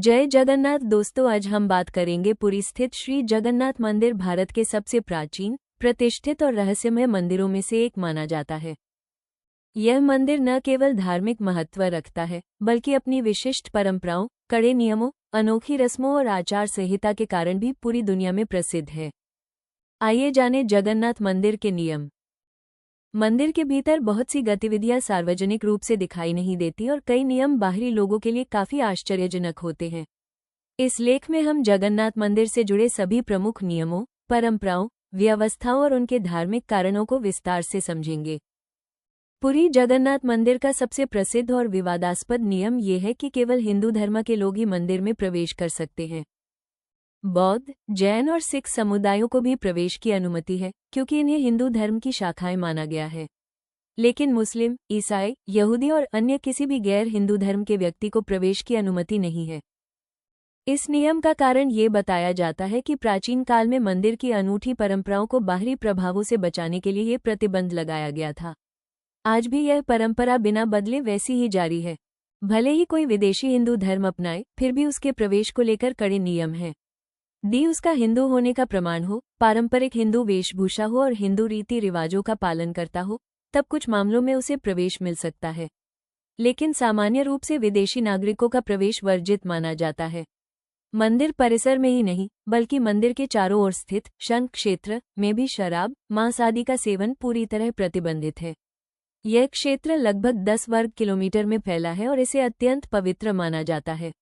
जय जगन्नाथ दोस्तों, आज हम बात करेंगे पुरी स्थित श्री जगन्नाथ मंदिर। भारत के सबसे प्राचीन, प्रतिष्ठित और रहस्यमय मंदिरों में से एक माना जाता है। यह मंदिर न केवल धार्मिक महत्व रखता है, बल्कि अपनी विशिष्ट परंपराओं, कड़े नियमों, अनोखी रस्मों और आचार संहिता के कारण भी पूरी दुनिया में प्रसिद्ध है। आइए जानें जगन्नाथ मंदिर के नियम। मंदिर के भीतर बहुत सी गतिविधियां सार्वजनिक रूप से दिखाई नहीं देती और कई नियम बाहरी लोगों के लिए काफी आश्चर्यजनक होते हैं। इस लेख में हम जगन्नाथ मंदिर से जुड़े सभी प्रमुख नियमों, परंपराओं, व्यवस्थाओं और उनके धार्मिक कारणों को विस्तार से समझेंगे। पुरी जगन्नाथ मंदिर का सबसे प्रसिद्ध और विवादास्पद नियम ये है कि केवल हिंदू धर्म के लोग ही मंदिर में प्रवेश कर सकते हैं। बौद्ध, जैन और सिख समुदायों को भी प्रवेश की अनुमति है, क्योंकि इन्हें हिंदू धर्म की शाखाएं माना गया है। लेकिन मुस्लिम, ईसाई, यहूदी और अन्य किसी भी गैर हिंदू धर्म के व्यक्ति को प्रवेश की अनुमति नहीं है। इस नियम का कारण ये बताया जाता है कि प्राचीन काल में मंदिर की अनूठी परंपराओं को बाहरी प्रभावों से बचाने के लिए ये प्रतिबंध लगाया गया था। आज भी यह परंपरा बिना बदले वैसी ही जारी है। भले ही कोई विदेशी हिंदू धर्म अपनाए, फिर भी उसके प्रवेश को लेकर कड़े नियम हैं। उसका हिंदू होने का प्रमाण हो, पारंपरिक हिंदू वेशभूषा हो और हिंदू रीति रिवाजों का पालन करता हो, तब कुछ मामलों में उसे प्रवेश मिल सकता है। लेकिन सामान्य रूप से विदेशी नागरिकों का प्रवेश वर्जित माना जाता है। मंदिर परिसर में ही नहीं, बल्कि मंदिर के चारों ओर स्थित शंख क्षेत्र में भी शराब, मांस आदि का सेवन पूरी तरह प्रतिबंधित है। यह क्षेत्र लगभग 10 वर्ग किलोमीटर में फैला है और इसे अत्यंत पवित्र माना जाता है।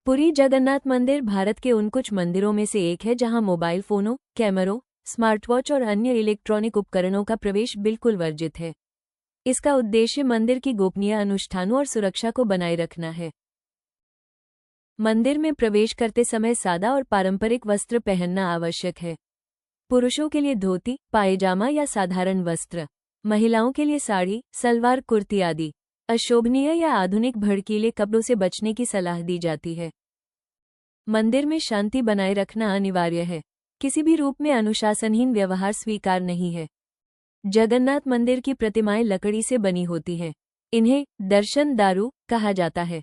पुरी जगन्नाथ मंदिर भारत के उन कुछ मंदिरों में से एक है जहां मोबाइल फोनों, कैमरों, स्मार्टवॉच और अन्य इलेक्ट्रॉनिक उपकरणों का प्रवेश बिल्कुल वर्जित है। इसका उद्देश्य मंदिर की गोपनीय अनुष्ठानों और सुरक्षा को बनाए रखना है। मंदिर में प्रवेश करते समय सादा और पारंपरिक वस्त्र पहनना आवश्यक है। पुरुषों के लिए धोती, पायजामा या साधारण वस्त्र, महिलाओं के लिए साड़ी, सलवार कुर्ती आदि अशोभनीय या आधुनिक भड़कीले कपड़ों से बचने की सलाह दी जाती है। मंदिर में शांति बनाए रखना अनिवार्य है। किसी भी रूप में अनुशासनहीन व्यवहार स्वीकार नहीं है। जगन्नाथ मंदिर की प्रतिमाएं लकड़ी से बनी होती हैं। इन्हें दर्शन दारू कहा जाता है।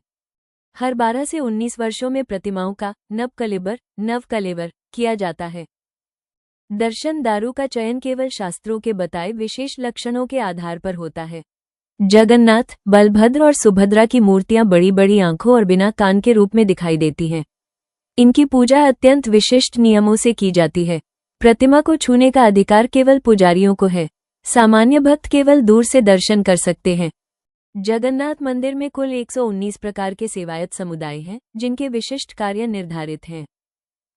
हर 12 से 19 वर्षों में प्रतिमाओं का नवकलेवर किया जाता है। दर्शन दारू का चयन केवल शास्त्रों के बताए विशेष लक्षणों के आधार पर होता है। जगन्नाथ, बलभद्र और सुभद्रा की मूर्तियां बड़ी बड़ी आंखों और बिना कान के रूप में दिखाई देती हैं। इनकी पूजा अत्यंत विशिष्ट नियमों से की जाती है। प्रतिमा को छूने का अधिकार केवल पुजारियों को है। सामान्य भक्त केवल दूर से दर्शन कर सकते हैं। जगन्नाथ मंदिर में कुल 119 प्रकार के सेवायत समुदाय हैं, जिनके विशिष्ट कार्य निर्धारित हैं।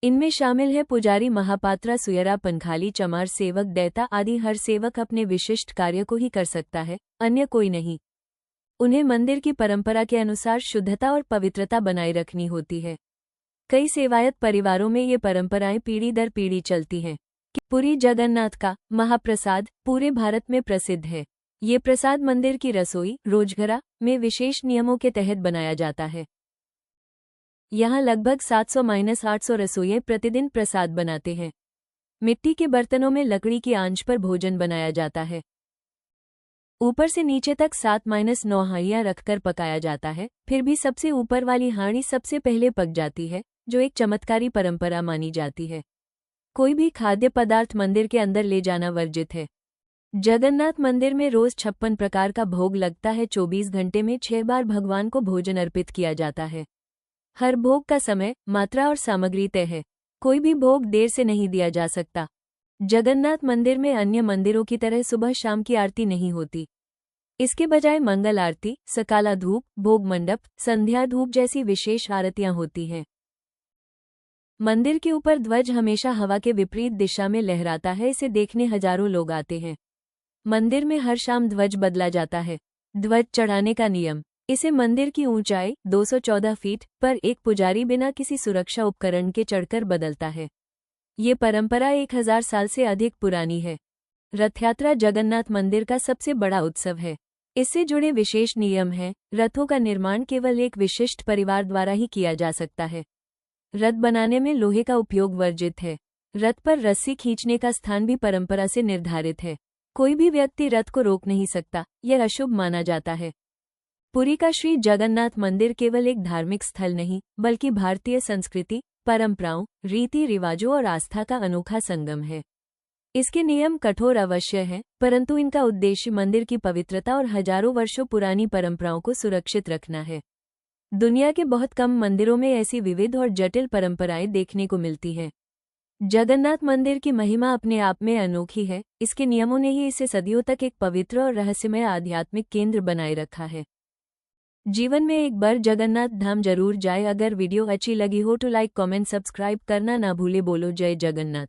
इनमें शामिल है पुजारी, महापात्रा, सुयरा, पंखाली, चमार, सेवक, दैता आदि। हर सेवक अपने विशिष्ट कार्य को ही कर सकता है, अन्य कोई नहीं। उन्हें मंदिर की परंपरा के अनुसार शुद्धता और पवित्रता बनाए रखनी होती है। कई सेवायत परिवारों में ये परंपराएं पीढ़ी दर पीढ़ी चलती हैं। पुरी जगन्नाथ का महाप्रसाद पूरे भारत में प्रसिद्ध है। ये प्रसाद मंदिर की रसोई रोजघरा में विशेष नियमों के तहत बनाया जाता है। यहाँ लगभग 700-800 रसोइये प्रतिदिन प्रसाद बनाते हैं। मिट्टी के बर्तनों में लकड़ी की आंच पर भोजन बनाया जाता है। ऊपर से नीचे तक 7-9 हांडियां रखकर पकाया जाता है। फिर भी सबसे ऊपर वाली हांडी सबसे पहले पक जाती है, जो एक चमत्कारी परंपरा मानी जाती है। कोई भी खाद्य पदार्थ मंदिर के अंदर ले जाना वर्जित है। जगन्नाथ मंदिर में रोज 56 प्रकार का भोग लगता है। 24 घंटे में 6 बार भगवान को भोजन अर्पित किया जाता है। हर भोग का समय, मात्रा और सामग्री तय है। कोई भी भोग देर से नहीं दिया जा सकता। जगन्नाथ मंदिर में अन्य मंदिरों की तरह सुबह शाम की आरती नहीं होती। इसके बजाय मंगल आरती, सकाला धूप, भोग मंडप, संध्या धूप जैसी विशेष आरतियां होती हैं। मंदिर के ऊपर ध्वज हमेशा हवा के विपरीत दिशा में लहराता है। इसे देखने हजारों लोग आते हैं। मंदिर में हर शाम ध्वज बदला जाता है। ध्वज चढ़ाने का नियम। इसे मंदिर की ऊंचाई 214 फीट पर एक पुजारी बिना किसी सुरक्षा उपकरण के चढ़कर बदलता है। ये परंपरा 1000 साल से अधिक पुरानी है। रथयात्रा जगन्नाथ मंदिर का सबसे बड़ा उत्सव है। इससे जुड़े विशेष नियम हैं। रथों का निर्माण केवल एक विशिष्ट परिवार द्वारा ही किया जा सकता है। रथ बनाने में लोहे का उपयोग वर्जित है। रथ पर रस्सी खींचने का स्थान भी परंपरा से निर्धारित है। कोई भी व्यक्ति रथ को रोक नहीं सकता, यह अशुभ माना जाता है। पुरी का श्री जगन्नाथ मंदिर केवल एक धार्मिक स्थल नहीं, बल्कि भारतीय संस्कृति, परंपराओं, रीति रिवाजों और आस्था का अनोखा संगम है। इसके नियम कठोर अवश्य हैं, परंतु इनका उद्देश्य मंदिर की पवित्रता और हजारों वर्षों पुरानी परंपराओं को सुरक्षित रखना है। दुनिया के बहुत कम मंदिरों में ऐसी विविध और जटिल परंपराएं देखने को मिलती हैं। जगन्नाथ मंदिर की महिमा अपने आप में अनोखी है। इसके नियमों ने ही इसे सदियों तक एक पवित्र और रहस्यमय आध्यात्मिक केंद्र बनाए रखा है। जीवन में एक बार जगन्नाथ धाम जरूर जाए। अगर वीडियो अच्छी लगी हो तो लाइक, कमेंट, सब्सक्राइब करना ना भूले। बोलो जय जगन्नाथ।